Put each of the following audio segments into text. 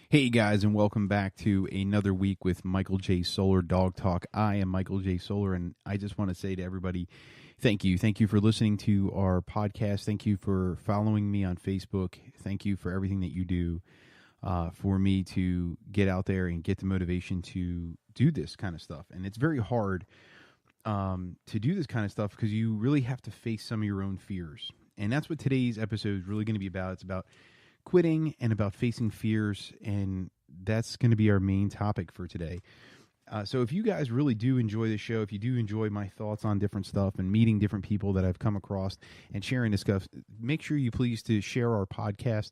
Hey guys, and welcome back to another week with Michael J. Solar Dog Talk. I am Michael J. Solar, and I just want to say to everybody, thank you. Thank you for listening to our podcast. Thank you for following me on Facebook. Thank you for everything that you do for me to get out there and get the motivation to do this kind of stuff. And it's very hard to do this kind of stuff because you really have to face some of your own fears. And that's what today's episode is really going to be about. It's about quitting and about facing fears, and that's going to be our main topic for today. So if you guys really do enjoy the show, if you do enjoy my thoughts on different stuff and meeting different people that I've come across and sharing this stuff, make sure you please to share our podcast.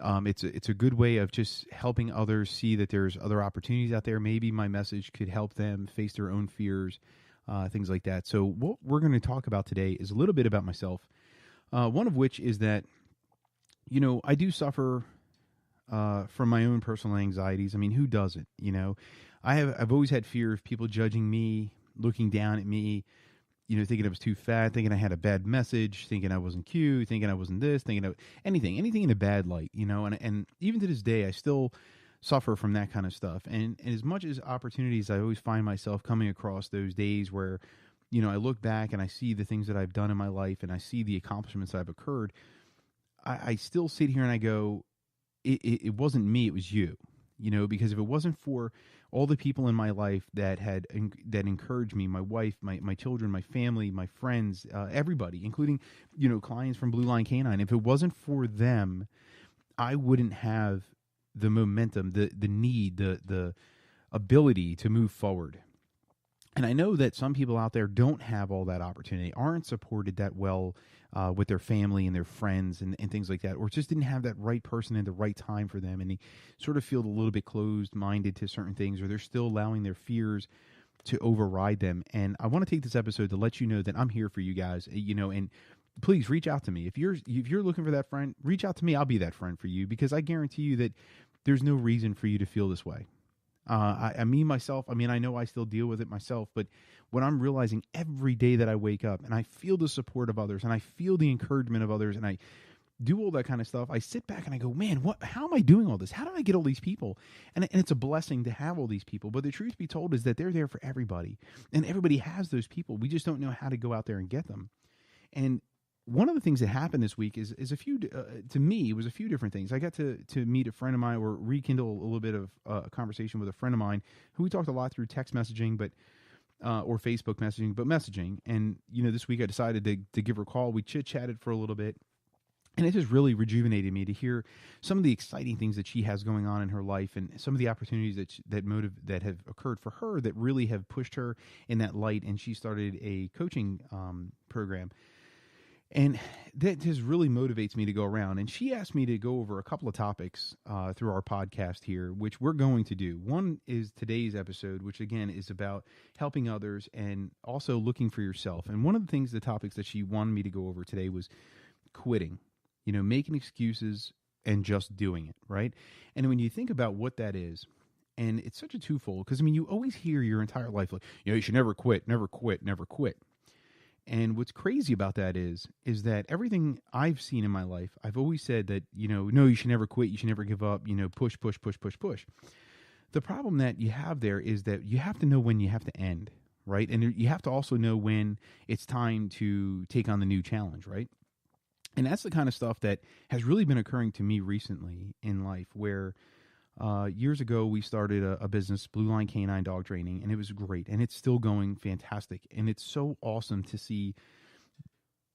It's a good way of just helping others see that there's other opportunities out there. Maybe my message could help them face their own fears, things like that. So what we're going to talk about today is a little bit about myself, one of which is that I do suffer from my own personal anxieties. I mean, who doesn't? I've always had fear of people judging me, looking down at me, thinking I was too fat, thinking I had a bad message, thinking I wasn't cute, thinking I wasn't this, thinking of anything in a bad light, and even to this day, I still suffer from that kind of stuff. And as much as opportunities, I always find myself coming across those days where, I look back and I see the things that I've done in my life and I see the accomplishments that have occurred. I still sit here and I go, it wasn't me, it was you, because if it wasn't for all the people in my life that encouraged me, my wife, my children, my family, my friends, everybody, including, clients from Blue Line Canine, if it wasn't for them, I wouldn't have the momentum, the need, the ability to move forward. And I know that some people out there don't have all that opportunity, aren't supported that well with their family and their friends and things like that, or just didn't have that right person at the right time for them, and they sort of feel a little bit closed-minded to certain things, or they're still allowing their fears to override them. And I want to take this episode to let you know that I'm here for you guys, and please reach out to me. If you're looking for that friend, reach out to me. I'll be that friend for you, because I guarantee you that there's no reason for you to feel this way. I know I still deal with it myself, but when I'm realizing every day that I wake up and I feel the support of others and I feel the encouragement of others and I do all that kind of stuff, I sit back and I go, man, how am I doing all this? How did I get all these people? And it's a blessing to have all these people. But the truth be told is that they're there for everybody, and everybody has those people. We just don't know how to go out there and get them. And one of the things that happened this week is a few, to me, it was a few different things. I got to meet a friend of mine, or rekindle a little bit of a conversation with a friend of mine who we talked a lot through text messaging, or Facebook messaging, but messaging. And, this week I decided to give her a call. We chit-chatted for a little bit, and it just really rejuvenated me to hear some of the exciting things that she has going on in her life, and some of the opportunities that have occurred for her that really have pushed her in that light. And she started a coaching program. And that just really motivates me to go around. And she asked me to go over a couple of topics through our podcast here, which we're going to do. One is today's episode, which again is about helping others and also looking for yourself. And one of the topics that she wanted me to go over today was quitting, making excuses and just doing it, right? And when you think about what that is, and it's such a twofold, because you always hear your entire life, like, you should never quit, never quit, never quit. And what's crazy about that is that everything I've seen in my life, I've always said that, no, you should never quit. You should never give up, push, push, push, push, push. The problem that you have there is that you have to know when you have to end, right? And you have to also know when it's time to take on the new challenge, right? And that's the kind of stuff that has really been occurring to me recently in life, where years ago, we started a business, Blue Line Canine Dog Training, and it was great, and it's still going fantastic. And it's so awesome to see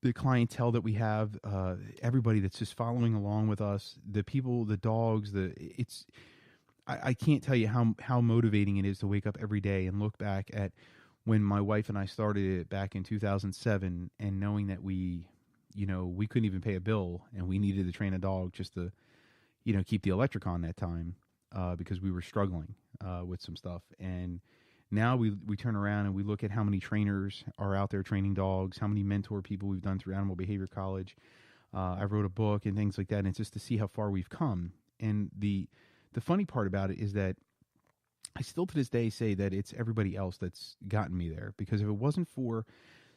the clientele that we have, everybody that's just following along with us, the people, the dogs. I can't tell you how motivating it is to wake up every day and look back at when my wife and I started it back in 2007, and knowing that we couldn't even pay a bill, and we needed to train a dog just to, keep the electric on that time. Because we were struggling with some stuff. And now we turn around and we look at how many trainers are out there training dogs, how many mentor people we've done through Animal Behavior College. I wrote a book and things like that. And it's just to see how far we've come. And the the funny part about it is that I still to this day say that it's everybody else that's gotten me there, because if it wasn't for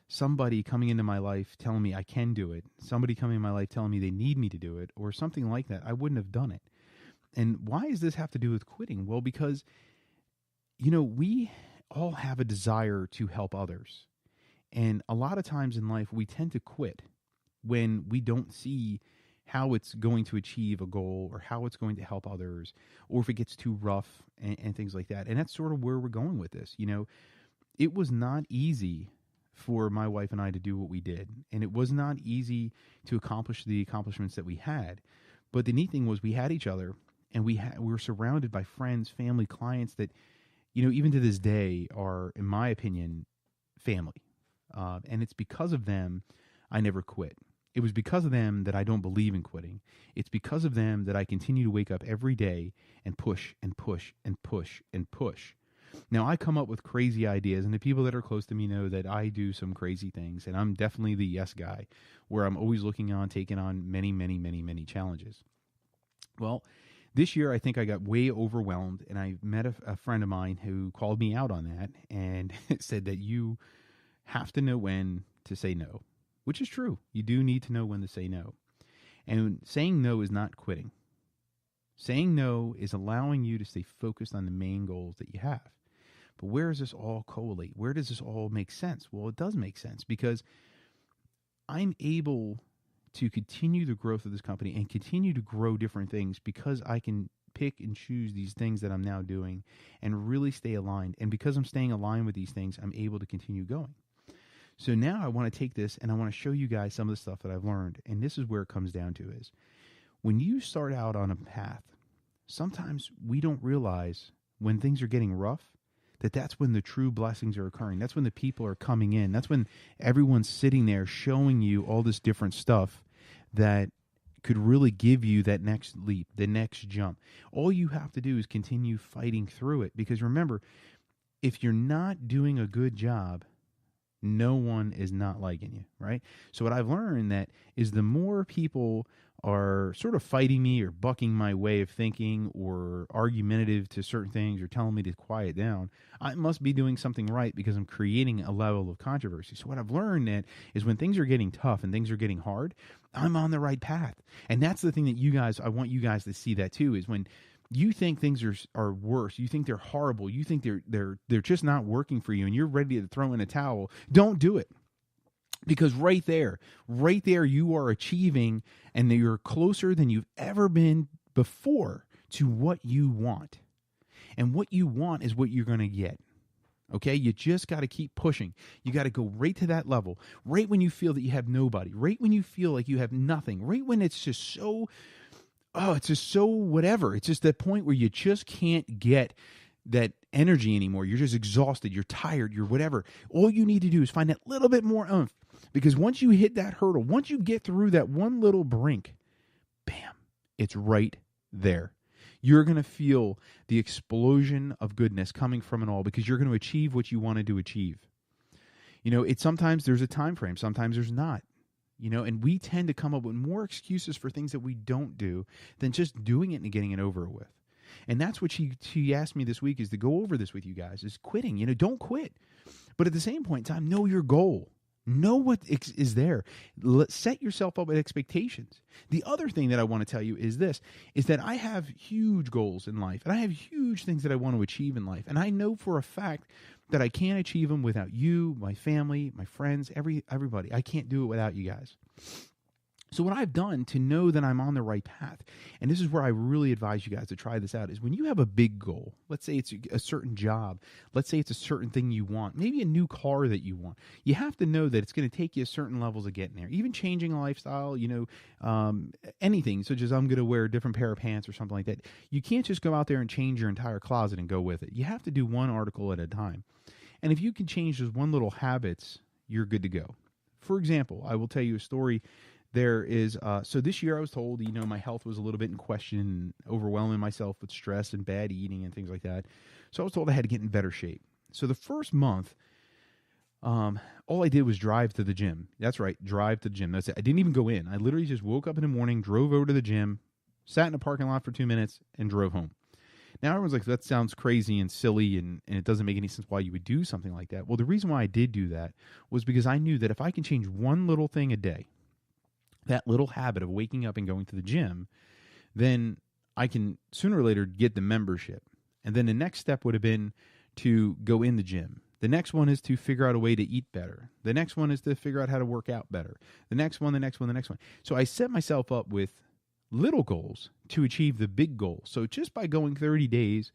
somebody coming into my life telling me I can do it, somebody coming in my life telling me they need me to do it, or something like that, I wouldn't have done it. And why does this have to do with quitting? Well, because, we all have a desire to help others. And a lot of times in life, we tend to quit when we don't see how it's going to achieve a goal or how it's going to help others, or if it gets too rough and things like that. And that's sort of where we're going with this. It was not easy for my wife and I to do what we did. And it was not easy to accomplish the accomplishments that we had. But the neat thing was we had each other, and we were surrounded by friends, family, clients that, even to this day are, in my opinion, family. And it's because of them I never quit. It was because of them that I don't believe in quitting. It's because of them that I continue to wake up every day and push and push and push and push. Now, I come up with crazy ideas, and the people that are close to me know that I do some crazy things, and I'm definitely the yes guy, where I'm always taking on many, many, many, many challenges. Well, this year I think I got way overwhelmed, and I met a friend of mine who called me out on that and said that you have to know when to say no, which is true. You do need to know when to say no. And saying no is not quitting. Saying no is allowing you to stay focused on the main goals that you have. But where does this all collate? Where does this all make sense? Well, it does make sense, because I'm able to continue the growth of this company and continue to grow different things because I can pick and choose these things that I'm now doing and really stay aligned. And because I'm staying aligned with these things, I'm able to continue going. So now I want to take this and I want to show you guys some of the stuff that I've learned. And this is where it comes down to is when you start out on a path, sometimes we don't realize when things are getting rough that that's when the true blessings are occurring. That's when the people are coming in. That's when everyone's sitting there showing you all this different stuff that could really give you that next leap, the next jump. All you have to do is continue fighting through it. Because remember, if you're not doing a good job, no one is not liking you, right? So what I've learned that is the more people are sort of fighting me or bucking my way of thinking or argumentative to certain things or telling me to quiet down, I must be doing something right because I'm creating a level of controversy. So what I've learned that is when things are getting tough and things are getting hard, I'm on the right path. And that's the thing that I want you guys to see that too, is when you think things are worse, you think they're horrible, you think they're just not working for you, and you're ready to throw in a towel, don't do it. Because right there, you are achieving, and you're closer than you've ever been before to what you want. And what you want is what you're going to get. Okay? You just got to keep pushing. You got to go right to that level, right when you feel that you have nobody, right when you feel like you have nothing, right when it's just so whatever. It's just that point where you just can't get that energy anymore. You're just exhausted. You're tired. You're whatever. All you need to do is find that little bit more oomph. Because once you hit that hurdle, once you get through that one little brink, bam, it's right there. You're going to feel the explosion of goodness coming from it all because you're going to achieve what you wanted to achieve. It's sometimes there's a time frame. Sometimes there's not. And we tend to come up with more excuses for things that we don't do than just doing it and getting it over with. And that's what she asked me this week, is to go over this with you guys, is quitting. Don't quit. But at the same point in time, know your goal. Know what is there. Set yourself up with expectations. The other thing that I want to tell you is this, is that I have huge goals in life, and I have huge things that I want to achieve in life. And I know for a fact that I can't achieve them without you, my family, my friends, everybody. I can't do it without you guys. So what I've done to know that I'm on the right path, and this is where I really advise you guys to try this out, is when you have a big goal, let's say it's a certain job, let's say it's a certain thing you want, maybe a new car that you want, you have to know that it's going to take you certain levels of getting there. Even changing a lifestyle, anything, such as I'm going to wear a different pair of pants or something like that. You can't just go out there and change your entire closet and go with it. You have to do one article at a time. And if you can change those one little habits, you're good to go. For example, I will tell you a story. There is, so this year I was told, my health was a little bit in question, and overwhelming myself with stress and bad eating and things like that. So I was told I had to get in better shape. So the first month, all I did was drive to the gym. That's right, drive to the gym. That's it. I didn't even go in. I literally just woke up in the morning, drove over to the gym, sat in a parking lot for 2 minutes, and drove home. Now everyone's like, that sounds crazy and silly, and it doesn't make any sense why you would do something like that. Well, the reason why I did do that was because I knew that if I can change one little thing a day, that little habit of waking up and going to the gym, then I can sooner or later get the membership. And then the next step would have been to go in the gym. The next one is to figure out a way to eat better. The next one is to figure out how to work out better. The next one, the next one, the next one. So I set myself up with little goals to achieve the big goal. So just by going 30 days,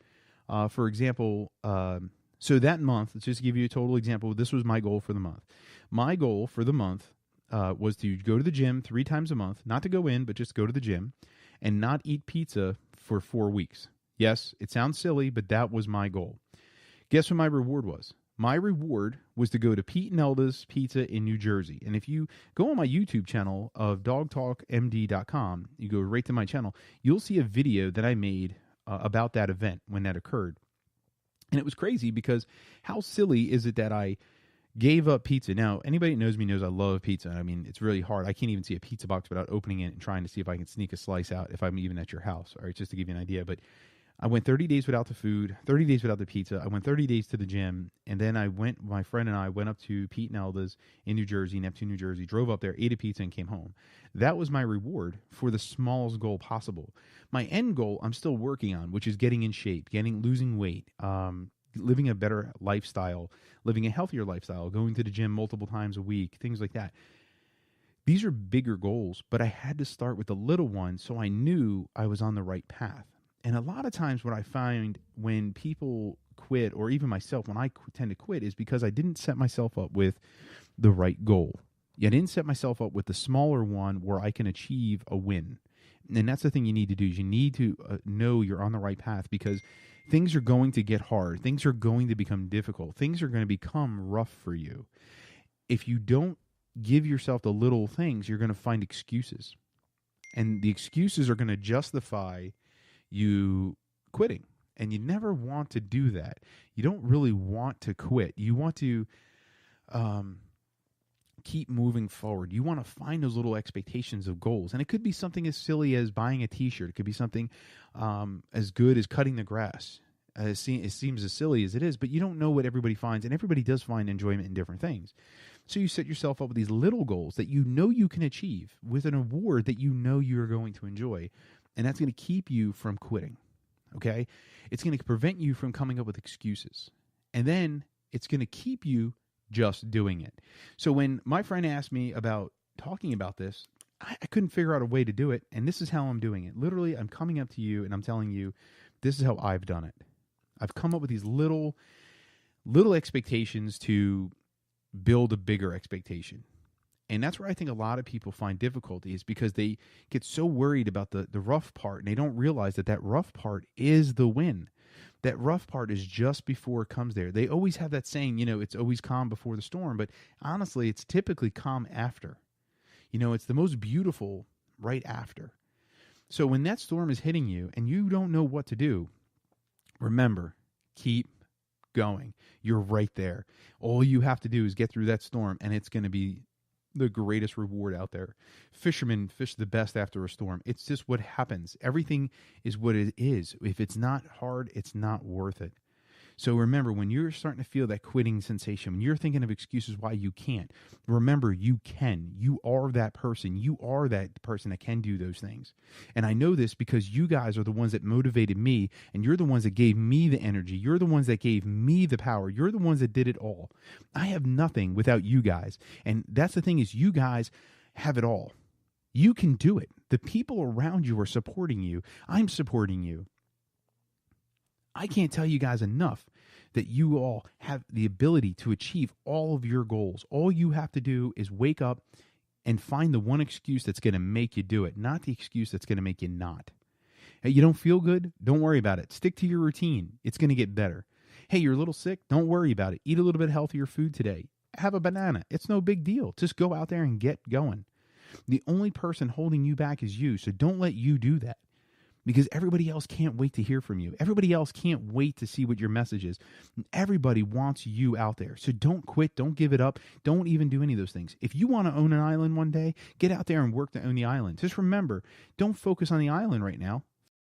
for example, so that month, let's just give you a total example. This was my goal for the month. My goal for the month was to go to the gym 3 times a month, not to go in, but just go to the gym and not eat pizza for 4 weeks. Yes, it sounds silly, but that was my goal. Guess what my reward was? My reward was to go to Pete and Elda's Pizza in New Jersey. And if you go on my YouTube channel of dogtalkmd.com, you go right to my channel, you'll see a video that I made about that event when that occurred. And it was crazy because how silly is it that I gave up pizza? Now, anybody that knows me knows I love pizza. I mean, it's really hard. I can't even see a pizza box without opening it and trying to see if I can sneak a slice out if I'm even at your house. All right, just to give you an idea. But I went 30 days without the food, 30 days without the pizza. I went 30 days to the gym, and then my friend and I went up to Pete and Elda's in New Jersey, Neptune, New Jersey, drove up there, ate a pizza, and came home. That was my reward for the smallest goal possible. My end goal I'm still working on, which is getting in shape, losing weight, living a better lifestyle, living a healthier lifestyle, going to the gym multiple times a week, things like that. These are bigger goals, but I had to start with the little one so I knew I was on the right path. And a lot of times what I find when people quit, or even myself, when I tend to quit, is because I didn't set myself up with the right goal. I didn't set myself up with the smaller one where I can achieve a win. And that's the thing you need to do, is you need to know you're on the right path, because things are going to get hard. Things are going to become difficult. Things are going to become rough for you. If you don't give yourself the little things, you're going to find excuses. And the excuses are going to justify you quitting. And you never want to do that. You don't really want to quit. You want to keep moving forward. You want to find those little expectations of goals. And it could be something as silly as buying a t-shirt. It could be something as good as cutting the grass. It seems as silly as it is, but you don't know what everybody finds, and everybody does find enjoyment in different things. So you set yourself up with these little goals that you know you can achieve with an award that you know you're going to enjoy. And that's going to keep you from quitting, okay? It's going to prevent you from coming up with excuses. And then it's going to keep you just doing it. So when my friend asked me about talking about this, I couldn't figure out a way to do it. And this is how I'm doing it. Literally, I'm coming up to you and I'm telling you, this is how I've done it. I've come up with these little expectations to build a bigger expectation. And that's where I think a lot of people find difficulty, is because they get so worried about the rough part, and they don't realize that rough part is the win. That rough part is just before it comes there. They always have that saying, it's always calm before the storm, but honestly, it's typically calm after. It's the most beautiful right after. So when that storm is hitting you and you don't know what to do, remember, keep going. You're right there. All you have to do is get through that storm, and it's going to be the greatest reward out there. Fishermen fish the best after a storm. It's just what happens. Everything is what it is. If it's not hard, it's not worth it. So remember, when you're starting to feel that quitting sensation, when you're thinking of excuses why you can't, remember, you can. You are that person. You are that person that can do those things. And I know this because you guys are the ones that motivated me, and you're the ones that gave me the energy. You're the ones that gave me the power. You're the ones that did it all. I have nothing without you guys. And that's the thing, is you guys have it all. You can do it. The people around you are supporting you. I'm supporting you. I can't tell you guys enough that you all have the ability to achieve all of your goals. All you have to do is wake up and find the one excuse that's going to make you do it, not the excuse that's going to make you not. Hey, you don't feel good? Don't worry about it. Stick to your routine. It's going to get better. Hey, you're a little sick? Don't worry about it. Eat a little bit healthier food today. Have a banana. It's no big deal. Just go out there and get going. The only person holding you back is you, so don't let you do that. Because everybody else can't wait to hear from you. Everybody else can't wait to see what your message is. Everybody wants you out there. So don't quit. Don't give it up. Don't even do any of those things. If you want to own an island one day, get out there and work to own the island. Just remember, don't focus on the island right now.